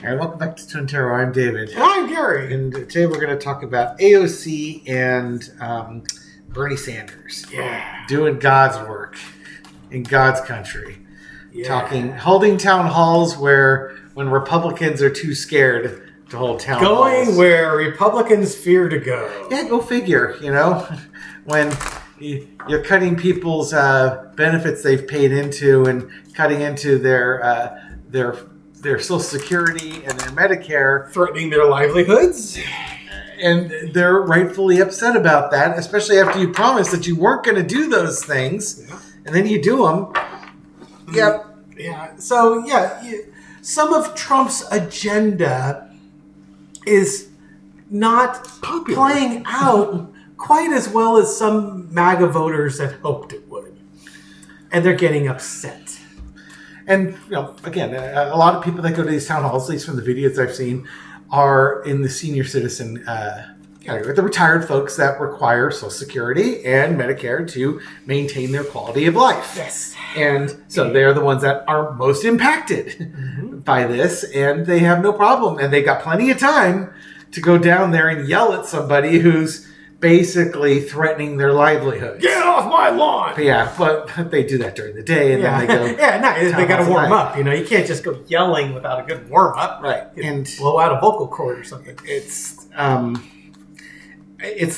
All right, welcome back to Twin Terror. I'm David. And I'm Gary. And today we're going to talk about AOC and Bernie Sanders. Yeah. Doing God's work in God's country. Yeah. Holding town halls when Republicans are too scared to hold town halls. Going where Republicans fear to go. Yeah, go figure, when you're cutting people's benefits they've paid into and cutting into their Social Security and their Medicare. Threatening their livelihoods. And they're rightfully upset about that, especially after you promised that you weren't going to do those things. Yeah. And then you do them. Yep. Yeah. So, some of Trump's agenda is not playing out quite as well as some MAGA voters had hoped it would. And they're getting upset. And, again, a lot of people that go to these town halls, at least from the videos I've seen, are in the senior citizen category. The retired folks that require Social Security and Medicare to maintain their quality of life. Yes. And so they're the ones that are most impacted by this, and they have no problem. And they got plenty of time to go down there and yell at somebody who's basically threatening their livelihood. Get off my lawn! But they do that during the day, and then they go. They got to warm up. You can't just go yelling without a good warm up. Right, and blow out a vocal cord or something. It's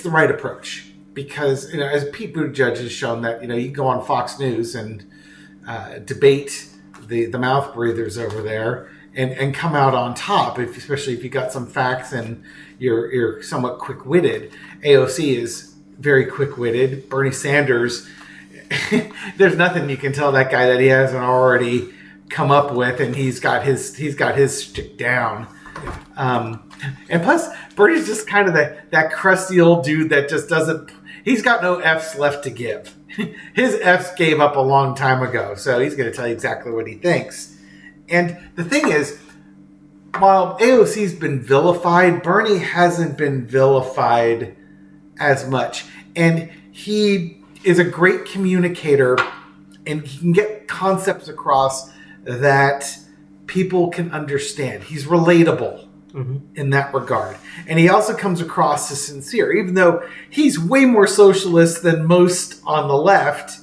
the right approach because as Pete Buttigieg has shown that you can go on Fox News and debate the mouth breathers over there and come out on top, especially if you got some facts and you're somewhat quick-witted. AOC is very quick-witted. Bernie Sanders, there's nothing you can tell that guy that he hasn't already come up with, and he's got his stick down. And plus, Bernie's just kind of that crusty old dude that just doesn't. He's got no F's left to give. His F's gave up a long time ago, so he's going to tell you exactly what he thinks. And the thing is, while AOC's been vilified, Bernie hasn't been vilified as much. And he is a great communicator, and he can get concepts across that people can understand. He's relatable in that regard. And he also comes across as sincere. Even though he's way more socialist than most on the left,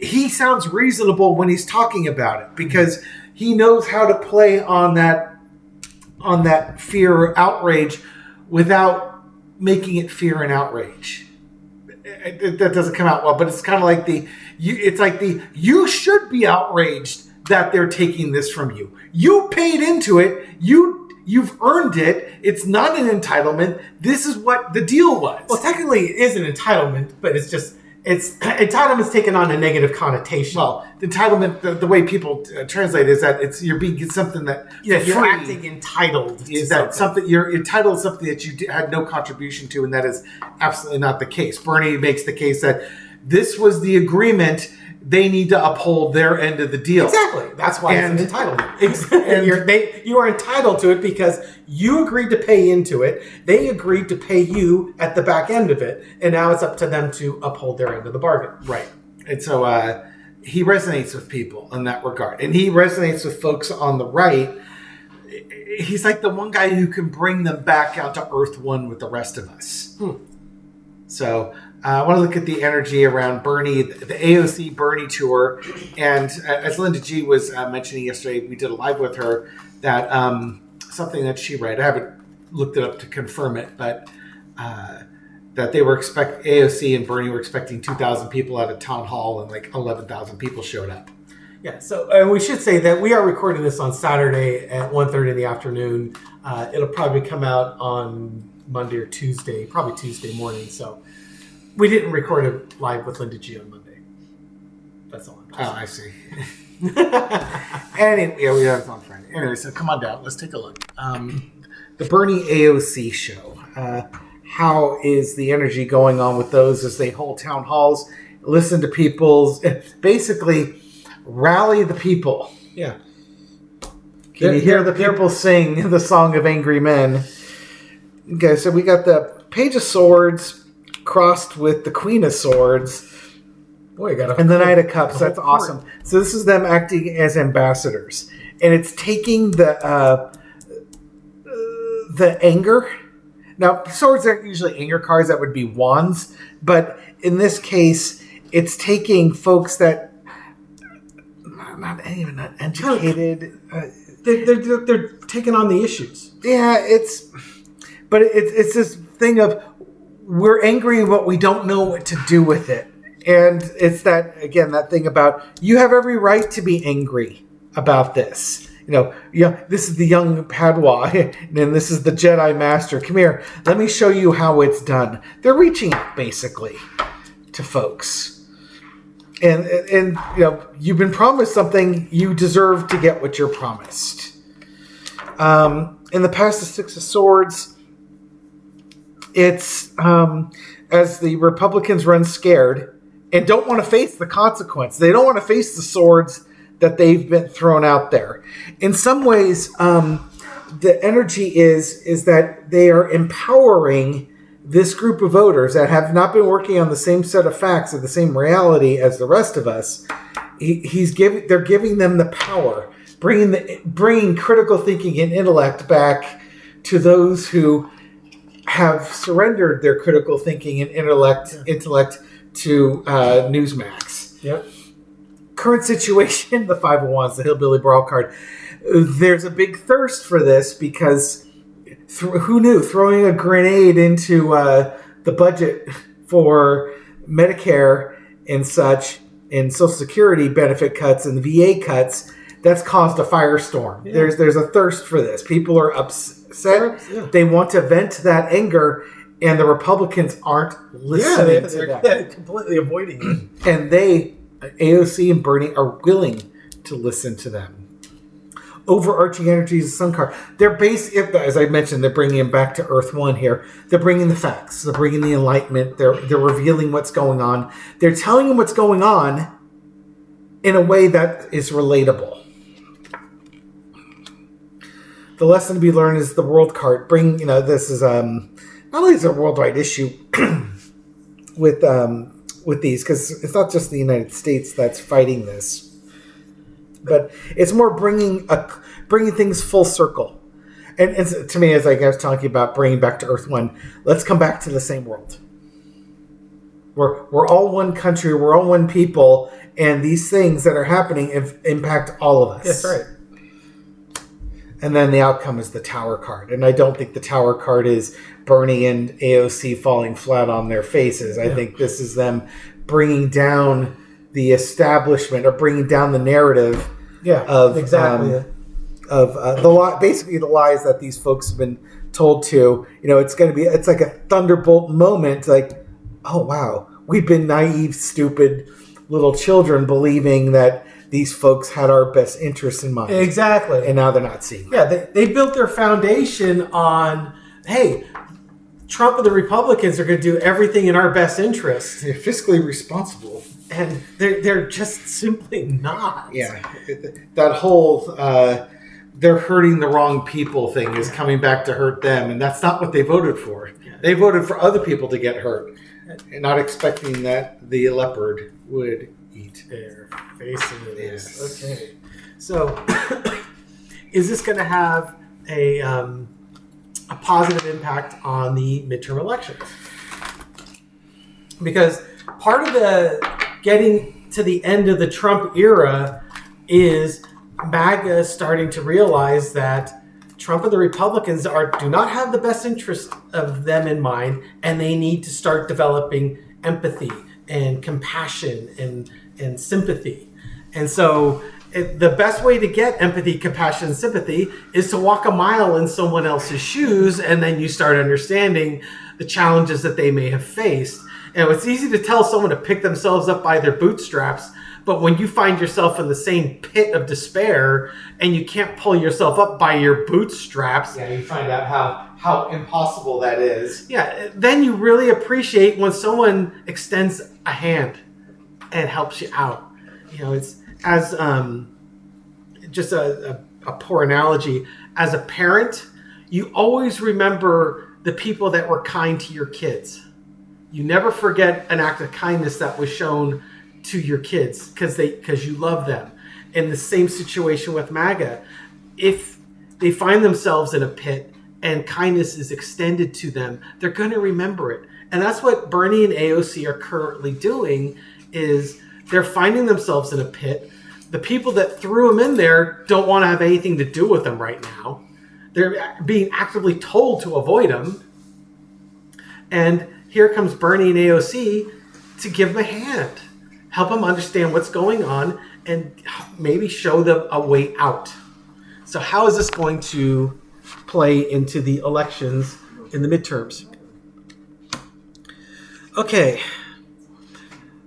he sounds reasonable when he's talking about it because he knows how to play on that fear or outrage without making it fear and outrage. That doesn't come out well, but it's kind of like you should be outraged that they're taking this from you. You paid into it. You've earned it. It's not an entitlement. This is what the deal was. Well, technically it is an entitlement, but entitlement's taken on a negative connotation. Well, the entitlement, the way people translate it is that you're being something that you're acting entitled. Is that something you're entitled to something that you had no contribution to, and that is absolutely not the case. Bernie makes the case that this was the agreement. They need to uphold their end of the deal. Exactly. That's why it's an entitlement. You are entitled to it because you agreed to pay into it. They agreed to pay you at the back end of it. And now it's up to them to uphold their end of the bargain. Right. And so he resonates with people in that regard. And he resonates with folks on the right. He's like the one guy who can bring them back out to Earth One with the rest of us. So I want to look at the energy around Bernie, the AOC Bernie tour. And as Linda G was mentioning yesterday, we did a live with her, that something that she read, I haven't looked it up to confirm it, but that they were AOC and Bernie were expecting 2,000 people at a town hall, and like 11,000 people showed up. Yeah, so we should say that we are recording this on Saturday at 1:30 in the afternoon. It'll probably come out on Monday or Tuesday, probably Tuesday morning. So we didn't record it live with Linda G on Monday. That's all I'm saying. Oh, I see. Anyway, we have it on Friday. Anyway, so come on down. Let's take a look. The Bernie AOC show. How is the energy going on with those as they hold town halls, listen to people's, basically rally the people. Yeah. Can you hear the people sing the song of angry men? Okay, so we got the Page of Swords crossed with the Queen of Swords. Boy, got and the Knight of Cups. That's awesome. So this is them acting as ambassadors, and it's taking the the anger. Now, swords aren't usually anger cards. That would be wands. But in this case, it's taking folks that not educated. They're taking on the issues. Yeah, it's this thing of we're angry but we don't know what to do with it. And it's that thing about you have every right to be angry about this. This is the young Padawan, and this is the Jedi Master. Come here, let me show you how it's done. They're reaching out, basically, to folks. And you've been promised something, you deserve to get what you're promised. In the past, the Six of Swords, it's as the Republicans run scared and don't want to face the consequence. They don't want to face the swords that they've been thrown out there. In some ways, the energy is that they are empowering this group of voters that have not been working on the same set of facts or the same reality as the rest of us. They're giving them the power, bringing critical thinking and intellect back to those who have surrendered their critical thinking and intellect to Newsmax. Yep. Current situation, the Five of Wands, the Hillbilly Brawl card. There's a big thirst for this because who knew? Throwing a grenade into the budget for Medicare and such, and Social Security benefit cuts and the VA cuts, that's caused a firestorm. Yeah. There's a thirst for this. People are upset. Yeah. They want to vent that anger, and the Republicans aren't listening to that. They're completely avoiding it. And AOC and Bernie are willing to listen to them. Overarching energies of Sun card. They're as I mentioned, they're bringing them back to Earth 1 here. They're bringing the facts. They're bringing the enlightenment. They're revealing what's going on. They're telling you what's going on in a way that is relatable. The lesson to be learned is the World card. This is not only is it a worldwide issue with these, because it's not just the United States that's fighting this, but it's more bringing things full circle. And to me, as I was talking about bringing back to Earth 1, let's come back to the same world. We're all one country, we're all one people, and these things that are happening impact all of us. That's right. And then the outcome is the Tower card. And I don't think the Tower card is Bernie and AOC falling flat on their faces. I think this is them bringing down the establishment or bringing down the narrative of exactly basically the lies that these folks have been told to. It's like a thunderbolt moment. Like, oh wow, we've been naive, stupid little children believing that these folks had our best interests in mind. Exactly. And now they're not seeing it. Yeah, they built their foundation on, hey, Trump and the Republicans are going to do everything in our best interest. They're fiscally responsible. And they're just simply not. Yeah. That whole they're hurting the wrong people thing is coming back to hurt them. And that's not what they voted for. Yeah. They voted for other people to get hurt. And not expecting that the leopard would eat their face into this. Yes. Okay. So is this going to have a positive impact on the midterm elections? Because part of the getting to the end of the Trump era is MAGA starting to realize that Trump and the Republicans do not have the best interest of them in mind, and they need to start developing empathy and compassion and sympathy. And so the best way to get empathy, compassion, and sympathy is to walk a mile in someone else's shoes, and then you start understanding the challenges that they may have faced. And it's easy to tell someone to pick themselves up by their bootstraps, but when you find yourself in the same pit of despair and you can't pull yourself up by your bootstraps, you find out how impossible that is. Yeah, then you really appreciate when someone extends a hand and helps you out. It's as just a poor analogy. As a parent, you always remember the people that were kind to your kids. You never forget an act of kindness that was shown to your kids because you love them. In the same situation with MAGA, if they find themselves in a pit and kindness is extended to them, they're going to remember it. And that's what Bernie and AOC are currently doing, is they're finding themselves in a pit. The people that threw them in there don't want to have anything to do with them right now. They're being actively told to avoid them. And here comes Bernie and AOC to give them a hand, help them understand what's going on, and maybe show them a way out. So how is this going to play into the elections in the midterms? Okay.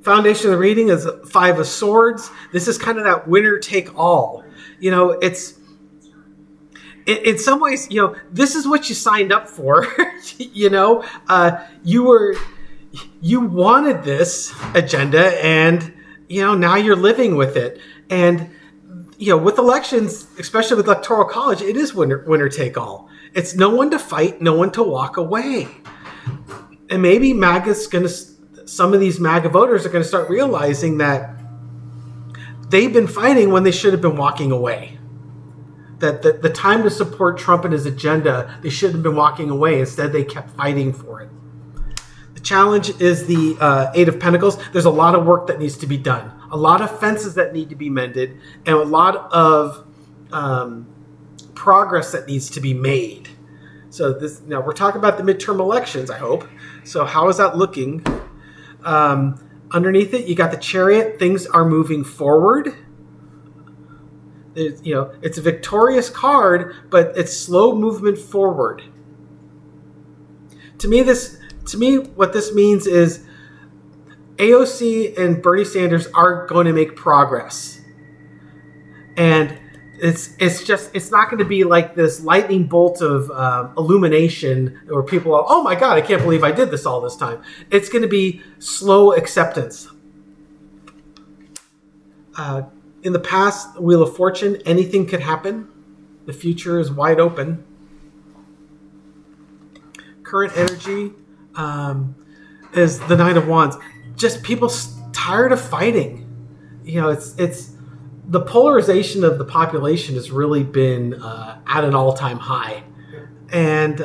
Foundation of the reading is 5 of Swords. This is kind of that winner take all. It's in some ways, this is what you signed up for. You wanted this agenda, and now you're living with it. And with elections, especially with electoral college, it is winner take all. It's no one to fight, no one to walk away. And maybe some of these MAGA voters are going to start realizing that they've been fighting when they should have been walking away. That the time to support Trump and his agenda, they should have been walking away. Instead, they kept fighting for it. The challenge is the 8 of Pentacles. There's a lot of work that needs to be done. A lot of fences that need to be mended. And a lot of progress that needs to be made. So now we're talking about the midterm elections, I hope. So how is that looking? Underneath it, you got the Chariot. Things are moving forward. It's a victorious card, but it's slow movement forward. To me, what this means is AOC and Bernie Sanders are going to make progress, and it's not going to be like this lightning bolt of illumination where people are, oh my God, I can't believe I did this all this time. It's going to be slow acceptance. In the past, Wheel of Fortune, anything could happen. The future is wide open. Current energy is the Nine of Wands. Just people tired of fighting. It's the polarization of the population has really been at an all-time high, and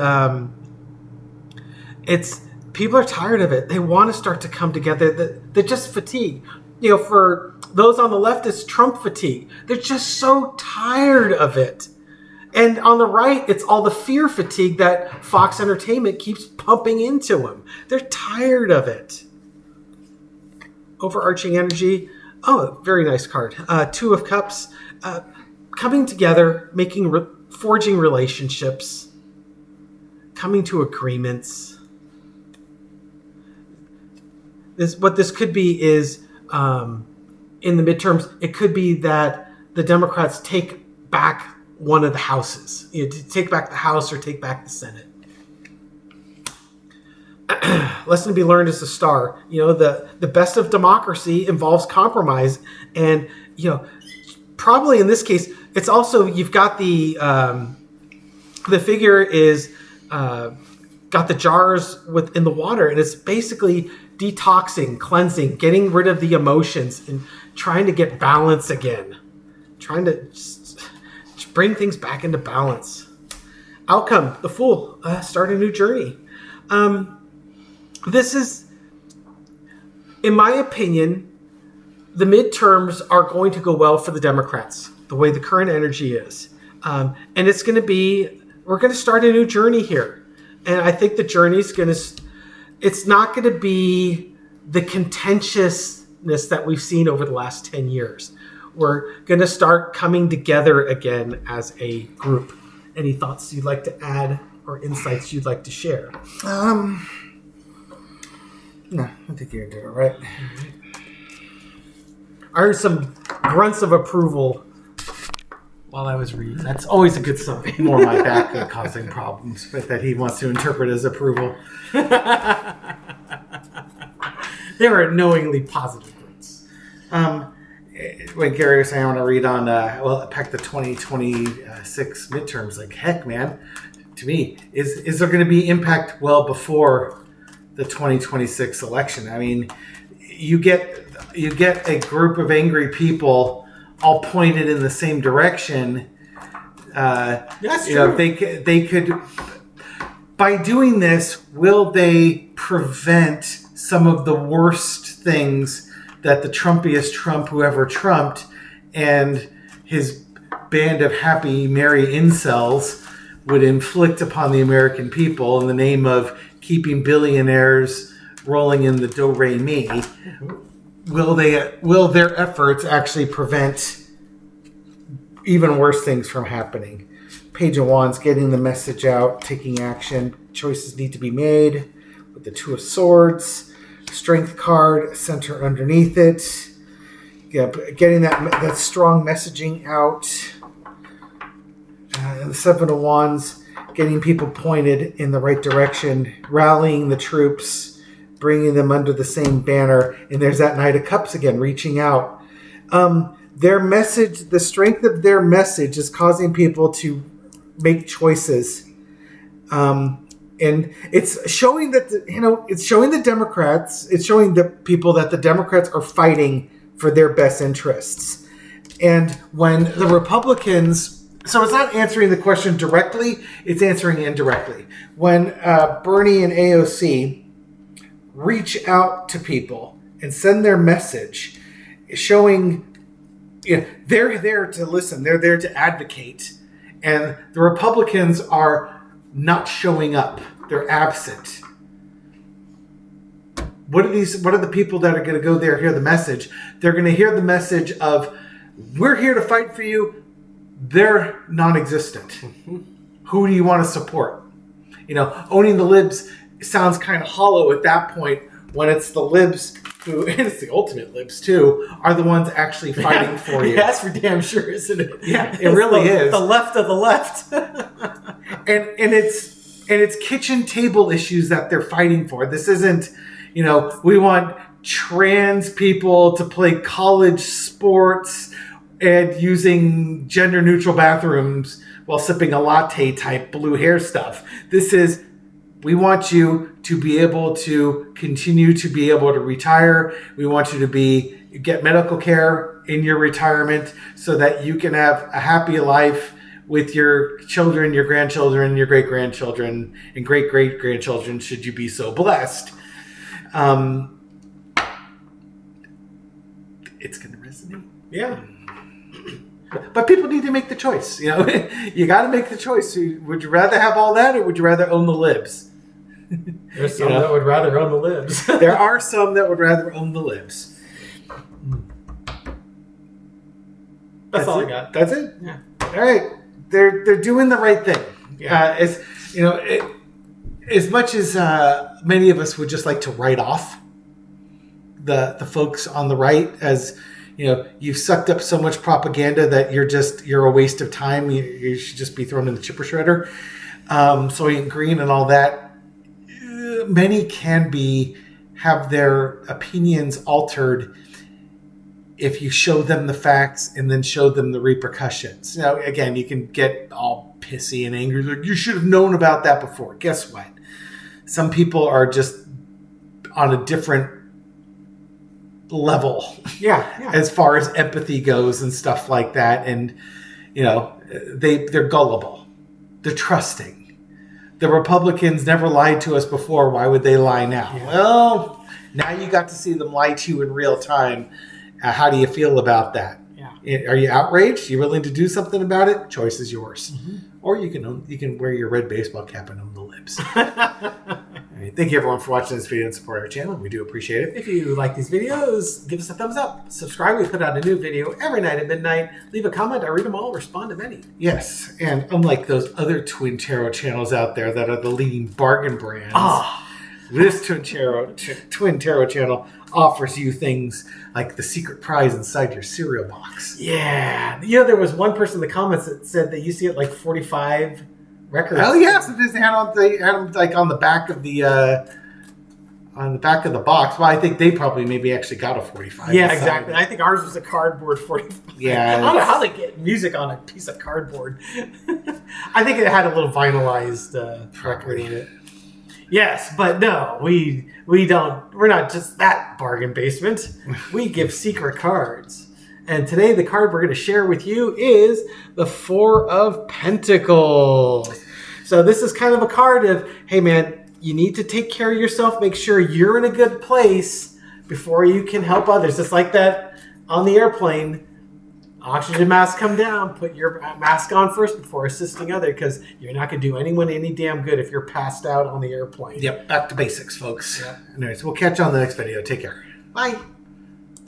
people are tired of it. They want to start to come together. They're just fatigued. For those on the left, it's Trump fatigue. They're just so tired of it. And on the right, it's all the fear fatigue that Fox Entertainment keeps pumping into them. They're tired of it. Overarching energy. Oh, very nice card. 2 of Cups. Coming together, forging relationships, coming to agreements. What this could be is, in the midterms, it could be that the Democrats take back one of the houses. To take back the House or take back the Senate. Lesson to be learned is the Star. The best of democracy involves compromise, and probably in this case, it's also you've got the figure is got the jars in the water, and it's basically detoxing, cleansing, getting rid of the emotions, and trying to get balance again, trying to just bring things back into balance. Outcome: the Fool. Start a new journey. This is, in my opinion, the midterms are going to go well for the Democrats, the way the current energy is. And it's going to be, we're going to start a new journey here. And I think the journey's going to, it's not going to be the contentiousness that we've seen over the last 10 years. We're going to start coming together again as a group. Any thoughts you'd like to add or insights you'd like to share? No, I think you're doing it right. I heard some grunts of approval while I was reading. That's always a good sign. More my back causing problems, but that he wants to interpret as approval. They were knowingly positive grunts. When Gary was saying I want to read on, pack the 2026 midterms, like, heck, man, to me, is there going to be impact well before the 2026 election? I mean, you get a group of angry people all pointed in the same direction. That's true. They could by doing this, will they prevent some of the worst things that the Trumpiest Trump who ever trumped and his band of happy, merry incels would inflict upon the American people in the name of keeping billionaires rolling in the do-re-mi? Will their efforts actually prevent even worse things from happening? Page of Wands, getting the message out, taking action. Choices need to be made with the Two of Swords. Strength card, center underneath it. Yeah, getting that strong messaging out. And the Seven of Wands, getting people pointed in the right direction, rallying the troops, bringing them under the same banner. And there's that Knight of Cups again, reaching out. Their message, the strength of their message is causing people to make choices. And it's showing that, it's showing the Democrats, it's showing the people that the Democrats are fighting for their best interests. And when the Republicans, so it's not answering the question directly, it's answering indirectly. When Bernie and AOC reach out to people and send their message, showing they're there to listen, they're there to advocate. And the Republicans are not showing up. They're absent. What are the people that are going to go there hear the message? They're going to hear the message of, we're here to fight for you. They're non-existent. Mm-hmm. Who do you want to support? Owning the libs sounds kind of hollow at that point when it's the libs who, and it's the ultimate libs too, are the ones actually fighting for you. That's for damn sure, isn't it? Yeah, it really is. The left of the left. and it's kitchen table issues that they're fighting for. This isn't, we want trans people to play college sports and using gender neutral bathrooms while sipping a latte type blue hair stuff. This is, we want you to be able to continue to be able to retire. We want you to get medical care in your retirement so that you can have a happy life with your children, your grandchildren, your great-grandchildren, and great-great-grandchildren, should you be so blessed. It's going to resonate. Yeah. But people need to make the choice. You got to make the choice. Would you rather have all that, or would you rather own the libs? There's some that would rather own the libs. There are some that would rather own the libs. That's all I got. That's it? Yeah. All right. They're doing the right thing. Yeah. As much as many of us would just like to write off the folks on the right as, you've sucked up so much propaganda that you're a waste of time. You should just be thrown in the chipper shredder. Soylent Green and all that. Many can have their opinions altered if you show them the facts and then show them the repercussions. Again, you can get all pissy and angry, like, you should have known about that before. Guess what? Some people are just on a different level. Yeah. As far as empathy goes and stuff like that. And, they're gullible. They're trusting. The Republicans never lied to us before. Why would they lie now? Yeah. Well, now you got to see them lie to you in real time. How do you feel about that? Yeah. Are you outraged? Are you willing to do something about it? Choice is yours. Mm-hmm. Or you can wear your red baseball cap and own the libs. All right, thank you everyone for watching this video and support our channel. We do appreciate it. If you like these videos, give us a thumbs up. Subscribe. We put out a new video every night at midnight. Leave a comment. I read them all. Respond to many. Yes, and unlike those other Twin Tarot channels out there that are the leading bargain brands, this Twin Tarot channel offers you things like the secret prize inside your cereal box. Yeah. There was one person in the comments that said that you see it like 45 records. Oh yeah, so they had them like on the back of the box. Well, I think they probably maybe actually got a 45. Yeah, exactly. I think ours was a cardboard 45. Yeah. I don't know how they get music on a piece of cardboard. I think it had a little vinylized record in it. Yes, but no, we don't. We're not just that bargain basement. We give secret cards. And today the card we're going to share with you is the Four of Pentacles. So this is kind of a card of, hey man, you need to take care of yourself. Make sure you're in a good place before you can help others. Just like that on the airplane, oxygen mask come down. Put your mask on first before assisting others, because you're not going to do anyone any damn good if you're passed out on the airplane. Yep, back to basics, folks. Yep. Anyways, we'll catch you on the next video. Take care. Bye.